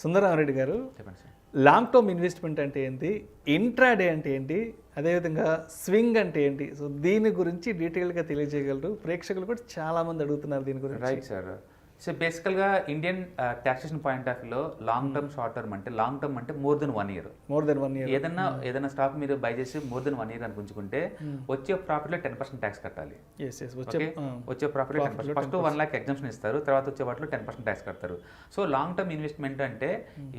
సుందరరామరెడ్డి గారు, చెప్పండి sir. Long term investment అంటే ఏంటి, ఇంట్రాడే అంటే ఏంటి, అదేవిధంగా స్వింగ్ అంటే ఏంటి, సో దీని గురించి డీటెయిల్గా తెలియజేయగలరు? ప్రేక్షకులు కూడా చాలామంది అడుగుతున్నారు దీని గురించి. Right sir. సో బేసికల్గా ఇండియన్ ట్యాక్సేషన్ పాయింట్ ఆఫ్ వ్యూలో లాంగ్ టర్మ్, షార్ట్ టర్మ్ అంటే లాంగ్ టర్మ్ అంటే మోర్ దెన్ 1 year. ఏదైనా స్టాక్ మీరు బై చేసి మోర్ దెన్ 1 year అని ఉంచుకుంటే వచ్చే ప్రాఫిట్లో 10% ట్యాక్స్ కట్టాలి. వచ్చే ప్రాఫిట్లో 10%. ఫస్ట్ 1 lakh ఎగ్జామ్షన్ ఇస్తారు, తర్వాత వచ్చే వాటిలో 10% ట్యాక్స్ కడతారు. సో లాంగ్ టర్మ్ ఇన్వెస్ట్మెంట్ అంటే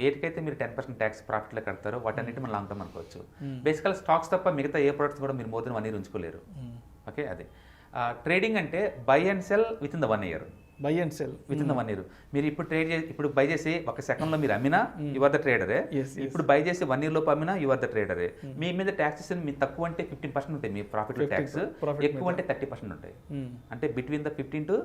ఏటికైతే మీరు 10% ట్యాక్స్ ప్రాఫిట్లో కడతారో వాటన్నిటి మనం లాంగ్ టర్మ్ అనుకోవచ్చు. బేసికల్ స్టాక్స్ తప్ప మిగతా ఏ ప్రొడక్ట్స్ కూడా మీరు మోర్ దెన్ 1 year ఉంచుకోలేరు. ఓకే, అదే ట్రేడింగ్ అంటే by and cell with in the 1 year. By and cell with in the 1 year. మీరు ఇప్పుడు బై చేసి 1 సెకండ్లో మీరు అమ్మినా యువర్ ద ట్రేడరే. ఇప్పుడు బై చేసి 1 year లోపు అమ్మినా యువర్ ద ట్రేడరే. మీ మీద ట్యాక్సెస్ మీ తక్కువ అంటే 15% ఉంటాయి, మీ ప్రాఫిట్ ట్యాక్స్ ఎక్కువ అంటే 30% ఉంటాయి. అంటే బిట్వీన్ ద 15 to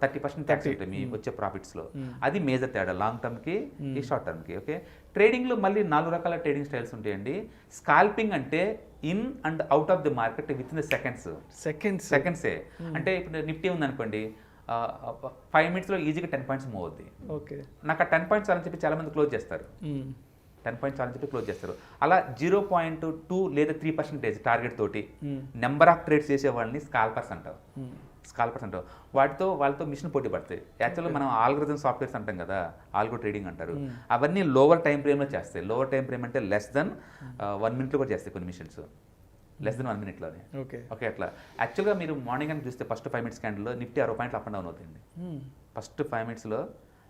30% ట్యాక్స్ ఉంటాయి మీ వచ్చే ప్రాఫిట్స్లో. అది మేజర్ తేడా లాంగ్ టర్మ్కి ఈ షార్ట్ టర్మ్కి. ఓకే, ట్రేడింగ్లో మళ్ళీ 4 రకాల ట్రేడింగ్ స్టైల్స్ ఉంటాయండి. స్కాల్పింగ్ అంటే in and out of the market with in the సెకండ్సే. అంటే ఇప్పుడు నిఫ్టీ ఉందనుకోండి, 5 minutes ఈజీగా 10 points మూవ్ అవుద్ది. ఓకే, నాకు ఆ 10 points అని చెప్పి చాలా మంది క్లోజ్ చేస్తారు. 10 points అని చెప్పి క్లోజ్ చేస్తారు. అలా 0.2 లేదా 3% టార్గెట్ తోటి నెంబర్ ఆఫ్ ట్రేడ్స్ చేసే వాళ్ళని స్కాల్పర్స్ అంటారు. వాళ్ళతో మిషన్ పోటీ పడతాయి. యాక్చువల్గా మనం ఆల్గోరిథం సాఫ్ట్వేర్స్ అంటాం కదా, ఆల్గో ట్రేడింగ్ అంటారు. అవన్నీ లోవర్ టైం ఫ్రేమ్లో చేస్తాయి. లోవర్ టైం ఫ్రేమ్ అంటే లెస్ దెన్ 1 minute కూడా చేస్తాయి కొన్ని machines, less then 1 minute. Okay, అట్లా యాక్చువల్గా మీరు మార్నింగ్ అని చూస్తే ఫస్ట్ 5 minutes క్యాండిల్లో Nifty 60 points up and down అవుతుంది. ఫస్ట్ 5 minutes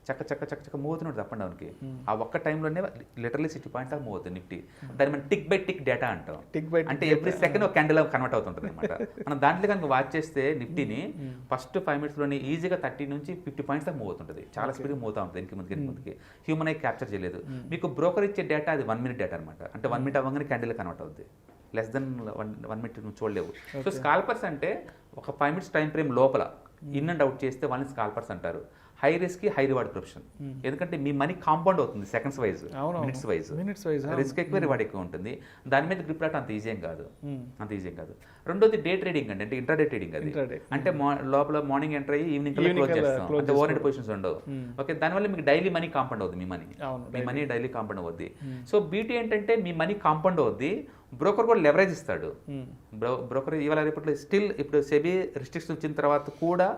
చక్క మూవ్ అవుతున్నాడు అప్ అండ్ డౌన్కి. ఆ ఒక్క టైంలోనే లిటరలీ 60 points దాకా మూవ్ అవుతుంది నిఫ్టీ. దాన్ని మనం టిక్ బై టిక్ డేటా అంటాం. అంటే ఎవ్రీ సెకండ్ ఒక క్యాండిల్ కన్వర్ట్ అవుతుంటుంది అనమాట. మనం దాంట్లో కనుక వాచ్ చేస్తే నిఫ్టీని ఫస్ట్ 5 minutesలోనే ఈజీగా 30 నుంచి 50 points దాకా మూవ్ అవుతుంటుంది. చాలా స్పీడ్గా మూవ్ అవుతూ ఉంటుంది వెనక్కి ముందుకి. హ్యూమన్ ఐ క్యాప్చర్ చేయలేదు. మీకు బ్రోకర్ ఇచ్చే డేటా అది 1 minute డేటా అనమాట. అంటే 1 minute అవ్వగానే క్యాండిల్ కన్వర్ట్ అవుతుంది. లెస్ దెన్ 1 minute నువ్వు చూడలేవు. సో స్కాల్పర్స్ అంటే ఒక 5 minutes టైం ఫ్రేమ్ లోపల ఇన్ అండ్ అవుట్ చేస్తే వాళ్ళని స్కాల్పర్స్ అంటారు. High risk high reward profession. ఎందుకంటే మీ మనీ కాంపౌండ్ అవుతుంది seconds wise, minutes wise. Risk ఎక్కువ, రివార్డ్ ఎక్కువ ఉంటుంది. దాని మీద గ్రిప్ రావడం అంత ఈజీ ఏం కాదు. రెండోది డే ట్రేడింగ్ అంటే ఇంట్రాడే ట్రేడింగ్. అది అంటే లోపల మార్నింగ్ ఎంటర్ అయ్యి ఈవినింగ్ క్లోజ్ చేస్తాం. అంటే ఓవర్ హెడ్ పొజిషన్స్ ఉండవు. ఓకే, దానివల్ల మీకు డైలీ మనీ కాంపౌండ్ అవుతుంది. మీ మనీ డైలీ కాంపౌండ్ అవుద్ది. సో బ్యూటీ ఏంటంటే మీ మనీ కాంపౌండ్ అవుద్ది. బ్రోకర్ కూడా లెవరేజ్ ఇస్తాడు. బ్రోకర్ ఇవాళ రేపట్లో స్టిల్ ఇప్పుడు సెబీ రిస్ట్రిక్షన్ వచ్చిన తర్వాత కూడా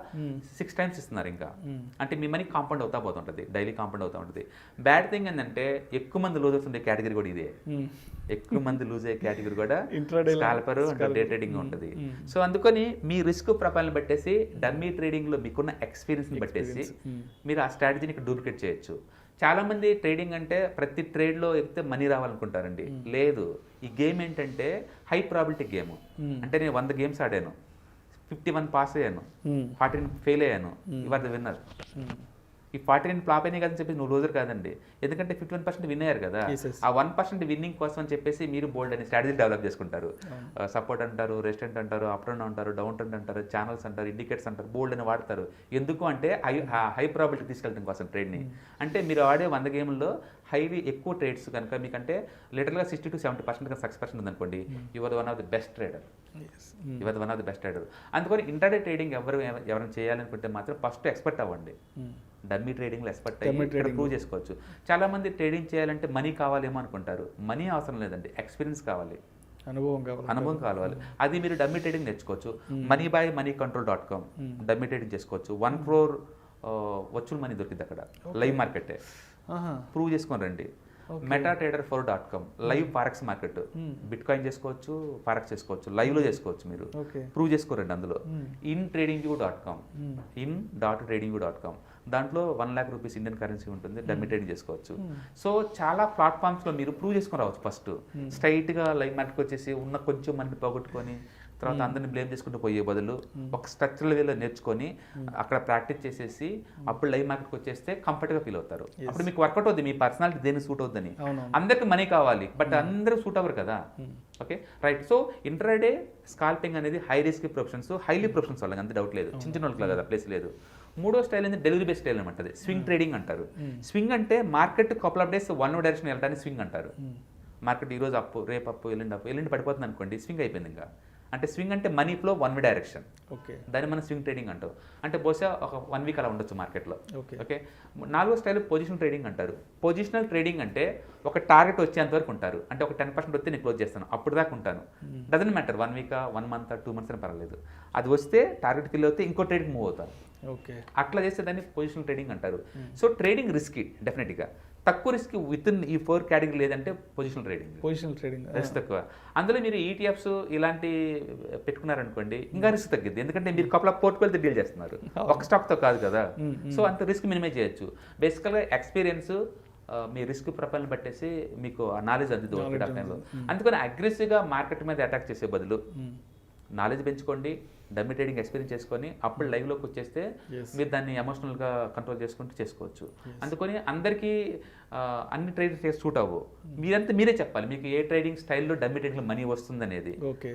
6 times ఇస్తున్నారు ఇంకా. అంటే మీ మనీ కాంపౌండ్ అవుతా పోతుంటుంది, డైలీ కాంపౌండ్ అవుతూ ఉంటుంది. బ్యాడ్ థింగ్ ఏంటంటే ఎక్కువ మంది లూజ్ అవుతుండే కేటగిరీ కూడా ఇదే. ఎక్కువ మంది లూజ్ అయ్యే కేటగిరీ కూడా స్కాల్పర్ అంటే డే ట్రేడింగ్ ఉంటుంది. సో అందుకని మీ రిస్క్ ప్రొఫైల్ని బట్టేసి డమ్మీ ట్రేడింగ్లో మీకున్న ఎక్స్పీరియన్స్ని బట్టేసి మీరు ఆ స్ట్రాటజీని ఇక్కడ డూప్లికేట్ చేయొచ్చు. చాలామంది ట్రేడింగ్ అంటే ప్రతి ట్రేడ్లో ఎక్కితే మనీ రావాలనుకుంటారండి. లేదు, ఈ గేమ్ ఏంటంటే హై ప్రాబిలిటీ గేమ్. అంటే నేను 100 games ఆడాను, 51 పాస్ అయ్యాను, 14 ఫెయిల్ అయ్యాను, ఇవర్ ద విన్నర్. ఈ 49 ఫ్లాప్ అయినాయి కదని చెప్పి నువ్వు లూజర్ కాదండి. ఎందుకంటే 51% విన్ అయ్యారు కదా. ఆ 1% విన్నింగ్ కోసం అని చెప్పేసి మీరు బోల్డ్ అని స్ట్రాటజీ డెవలప్ చేసుకుంటారు. సపోర్ట్ అంటారు, రెస్టెంట్ అంటారు, అప్ ట్రెండ్ అంటారు, డౌన్ ట్రెండ్ అంటారు, ఛానల్స్ అంటారు, ఇండికేటర్స్ అంటారు, బోల్డ్ అని వాడతారు. ఎందుకు అంటే హై ప్రాబిలిటీ తీసుకెళ్ళడం కోసం ట్రేడ్ని. అంటే మీరు ఆడే 100 gameల్లో హైలీ ఎక్కువ ట్రేడ్స్ కనుక మీకంటే లిటరల్గా 60 to 70% కనుక సక్సెస్ ఉందనుకోండి, your one of the best trader. అందుకని ఇంట్రాడే ట్రేడింగ్ ఎవరైనా చేయాలనుకుంటే మాత్రం ఫస్ట్ ఎక్స్పర్ట్ అవ్వండి. డమ్మీ ట్రేడింగ్లో ఎక్స్పర్ట్ అయ్యి ఇక్కడ ప్రూవ్ చేసుకోవచ్చు. చాలామంది ట్రేడింగ్ చేయాలంటే మనీ కావాలేమో అనుకుంటారు. మనీ అవసరం లేదండి, ఎక్స్పీరియన్స్ కావాలి, అనుభవం కావాలి. అది మీరు డమ్మీ ట్రేడింగ్ నేర్చుకోవచ్చు. moneybymoneycontrol.com డమ్మీ ట్రేడింగ్ చేసుకోవచ్చు. 1 crore వర్చువల్ మనీ దొరికింది అక్కడ, లైవ్ మార్కెటే. ప్రూవ్ చేసుకొని రండి. metatrader4.com live forex market. Bit coin చేసుకోవచ్చు, ఫారెక్స్ చేసుకోవచ్చు, లైవ్లో చేసుకోవచ్చు. మీరు ప్రూవ్ చేసుకోరండి అందులో. in.tradingu.com దాంట్లో 1 lakh rupees ఇండియన్ కరెన్సీ ఉంటుంది, డమ్మీ ట్రేడింగ్ చేసుకోవచ్చు. సో చాలా ప్లాట్ఫామ్స్లో మీరు ప్రూవ్ చేసుకొని రావచ్చు. ఫస్ట్ స్ట్రైట్గా లైవ్ మార్కెట్కి వచ్చేసి ఉన్న కొంచెం మనకి పోగొట్టుకొని తర్వాత అందరిని బ్లేమ్ చేసుకుంటూ పోయే బదులు ఒక స్ట్రక్చరల్ వేలో నేర్చుకొని అక్కడ ప్రాక్టీస్ చేసేసి అప్పుడు లైవ్ మార్కెట్కి వచ్చేస్తే కంఫర్ట్గా ఫీల్ అవుతారు. అప్పుడు మీకు వర్కౌట్ అవుతుంది, మీ పర్సనాలిటీ దేనికి సూట్ అవుతుందని. అందరికి మనీ కావాలి, బట్ అందరూ సూట్ అవ్వరు కదా. Okay, right. So intraday scalping అనేది high risk professions, highly professions వాళ్ళకి అంత డౌట్ లేదు, చిన్న చిన్న వాళ్ళకి కదా ప్లేస్ లేదు. మూడో స్టైల్ అనేది డెలివరీ బేస్డ్ స్టైల్ అనమాట. స్వింగ్ ట్రేడింగ్ అంటారు. స్వింగ్ అంటే market couple of days one direction వెళ్ళడానికి స్వింగ్ అంటారు. మార్కెట్ ఈరోజు అప్పు, రేపు అప్పు, ఎల్లుండి పడిపోతుంది అనుకోండి, స్వింగ్ అయిపోయింది ఇంకా. అంటే స్వింగ్ అంటే money flow one way direction, okay దాన్ని మనం స్వింగ్ ట్రేడింగ్ అంటాం. అంటే బహుశా ఒక 1 వీక్ అలా ఉండొచ్చు మార్కెట్లో. ఓకే ఓకే, 4వ స్టైల్ పొజిషనల్ ట్రేడింగ్ అంటారు. పొజిషనల్ ట్రేడింగ్ అంటే ఒక టార్గెట్ వచ్చేంత వరకు ఉంటారు. అంటే ఒక 10% వస్తే నేను క్లోజ్ చేస్తాను, అప్పుడు దాకా ఉంటాను. Doesn't matter 1 week 1 month 2 months అని పర్వాలేదు. అది వస్తే టార్గెట్ ఫిల్ అవుతే ఇంకో ట్రేడింగ్ మూవ్ అవుతాను. ఓకే, అట్లా చేస్తే దాన్ని పొజిషనల్ ట్రేడింగ్ అంటారు. సో ట్రేడింగ్ రిస్కీ డెఫినెట్గా. తక్కువ రిస్క్ విత్ ఇన్ ఈ 4 కేటగిరీ లేదంటే పొజిషనల్ ట్రేడింగ్ రిస్క్ తక్కువ. అందులో మీరు ఈటీఎఫ్స్ ఇలాంటి పెట్టుకున్నారనుకోండి ఇంకా రిస్క్ తగ్గిద్ది, ఎందుకంటే మీరు కపుల్ ఆఫ్ పోర్ట్ఫోలియోతో డీల్ చేస్తున్నారు, ఒక స్టాక్తో కాదు కదా. సో అంత రిస్క్ మినిమైజ్ చేయొచ్చు. బేసికల్గా ఎక్స్పీరియన్స్ మీ రిస్క్ ప్రొఫైల్ని బట్టేసి మీకు ఆ నాలెడ్జ్ అందుతుంది ఒక పీరియడ్ ఆఫ్ టైంలో. అందుకని అగ్రెసివ్గా మార్కెట్ మీద అటాక్ చేసే బదులు నాలెడ్జ్ పెంచుకోండి, డమ్మీ ట్రేడింగ్ ఎక్స్పీరియన్స్ చేసుకొని అప్పుడు లైవ్లోకి వచ్చేస్తే మీరు దాన్ని ఎమోషనల్గా కంట్రోల్ చేసుకుంటూ చేసుకోవచ్చు. అందుకని అందరికీ అన్ని ట్రేడింగ్ సూట్ అవ్వవు. మీరే చెప్పాలి మీకు ఏ ట్రేడింగ్ స్టైల్లో డమ్మీ ట్రేడింగ్లో మనీ వస్తుంది అనేది.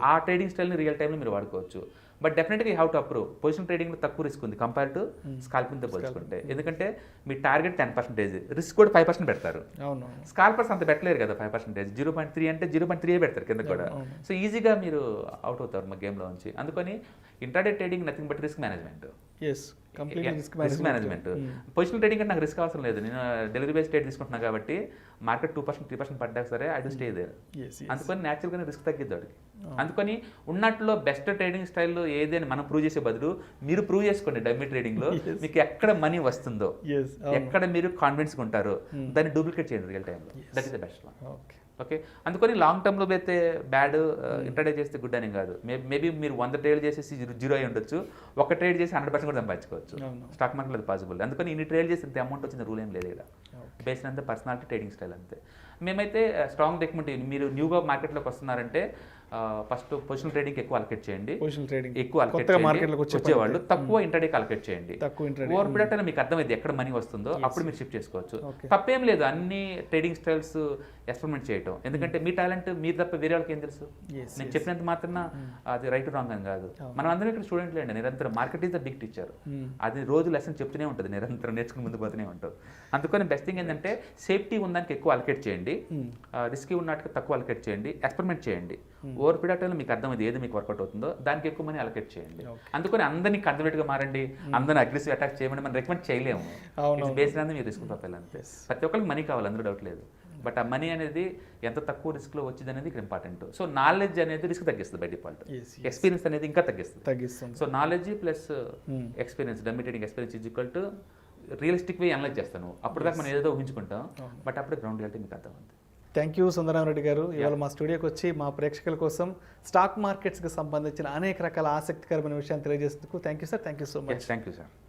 ఆ ట్రేడింగ్ స్టైల్ని రియల్ టైంలో మీరు వాడుకోవచ్చు. బట్ డెఫినెట్గా you have to approve. Position ట్రేడింగ్లో తక్కువ రిస్క్ ఉంది కంపేర్ టు స్కాల్పింగ్తో పోల్చుకుంటే. ఎందుకంటే మీ టార్గెట్ 10%, రిస్క్ కూడా 5% పెడతారు. స్కాల్పర్స్ అంత పెట్టలేరు కదా 5%. 0.3 అంటే 0.3 పెడతారు కింద కూడా. సో ఈజీగా మీరు అవుట్ అవుతారు మా గేమ్లో నుంచి. అందుకని intraday trading nothing but risk management. Risk management. Positional trading అంటే నాకు రిస్క్ అవసరం లేదు, నేను డెలివరీ బేస్డ్ ట్రేడ్ తీసుకుంటున్నా కాబట్టి మార్కెట్ 2% 3% పడ్డా సరే ఐ డు స్టే దేర్. అందుకని న్యాచురల్గానే రిస్క్ తగ్గిద్ది వాడికి. అందుకని ఉన్నట్లో బెస్ట్ ట్రేడింగ్ స్టైల్ ఏది అని మనం ప్రూవ్ చేసే బదులు మీరు ప్రూవ్ చేసుకోండి డమ్మీ ట్రేడింగ్లో మీకు ఎక్కడ మనీ వస్తుందో, ఎక్కడ మీరు కాన్ఫిడెన్స్గా ఉంటారో దాన్ని డూప్లికేట్ చేయండి రియల్ టైంలో. That is the best one. Okay, అందుకని లాంగ్ టర్మ్లో అయితే బ్యాడ్, ఇంటర్డే చేస్తే గుడ్ అని కాదు. మేబీ మీరు 100 ట్రేడ్ చేసేసి 0 అయి ఉండొచ్చు, ఒక ట్రేడ్ చేసి 100% కూడా సంపాదించుకోవచ్చు. స్టాక్ మార్కెట్లో అది పాసిబుల్. అందుకని ఇన్ని ట్రేడ్ చేసి ఇంత అమౌంట్ వచ్చిన రూల్ ఏం లేదు ఇక్కడ. బేస్డ్ అంతా పర్సనాలిటీ ట్రేడింగ్ స్టైల్ అంతే. మేమైతే స్ట్రాంగ్ రికమెండ్, మీరు న్యూగా మార్కెట్లోకి వస్తున్నారంటే ఫస్ట్ పొజిషనల్ ట్రేడింగ్ ఎక్కువ అలకేట్ చేయండి, ఎక్కువ వచ్చేవాళ్ళు తక్కువ ఇంటర్డేకి అలకేట్ చేయండి. ఓవర్ పీరియడ్ టైం మీకు అర్థమైంది ఎక్కడ మనీ వస్తుందో అప్పుడు మీరు షిఫ్ట్ చేసుకోవచ్చు. తప్పేం లేదు అన్ని ట్రేడింగ్ స్టైల్స్ ఎక్స్పెరిమెంట్ చేయటం, ఎందుకంటే మీ టాలెంట్ మీరు తప్ప వేరే వాళ్ళకి ఏం తెలుసు. నేను చెప్పినంత మాత్రం అది రైట్ రాంగ్ అని కాదు. మనం అందరం ఇక్కడ స్టూడెంట్లే అండి, నిరంతరం market is the big teacher. అది రోజు లెసన్ చెప్తూనే ఉంటుంది, నిరంతరం నేర్చుకుని ముందు పోతూనే ఉంటుంది. అందుకని బెస్ట్ థింగ్ ఏంటంటే సేఫ్టీ ఉందానికి ఎక్కువ అలకేట్ చేయండి, రిస్కీ ఉన్నట్టుగా తక్కువ అలకేట్ చేయండి, ఎక్స్పెరిమెంట్ చేయండి. ఓవర్ పీరియడ్ టైంలో మీకు అర్థమైంది ఏది మీకు వర్కౌట్ అవుతుందో దానికి ఎక్కువ మనీ అలకేట్ చేయండి. అందుకని అందరినీ కన్జర్వేటివ్గా మారండి, అందరినీ అగ్రెసివ్ అటాక్ చేయమని మనం రికమెండ్ చేయలేము. బేస్డ్ అంతా మీరు రిస్క్ ప్రొఫైల్ అంతే. ప్రతి ఒక్కరికి మనీ కావాలి, అందులో డౌట్ లేదు. బట్ ఆ మనీ అనేది ఎంత తక్కువ రిస్క్లో వచ్చింది అనేది ఇక్కడ ఇంపార్టెంట్. సో నాలెడ్జ్ అనేది రిస్క్ తగ్గిస్తుంది బై డిఫాల్ట్, ఎక్స్పీరియన్స్ అనేది ఇంకా తగ్గిస్తుంది. So knowledge plus experience, dummy trading experience is equal to realistic way analyse చేస్తాను. అప్పుడు దాకా మనం ఏదో ఊహించుకుంటాం, బట్ అప్పుడే గ్రౌండ్ రియాలిటీ మీకు అర్థమవుతుంది. థ్యాంక్ యూ సుందర్ రామి రెడ్డి గారు. ఇవాళ మా స్టూడియోకి వచ్చి మా ప్రేక్షకుల కోసం స్టాక్ మార్కెట్స్కి సంబంధించిన అనేక రకాల ఆసక్తికరమైన విషయాన్ని తెలియజేసేందుకు thank you sir. Thank you so much. Thank you sir.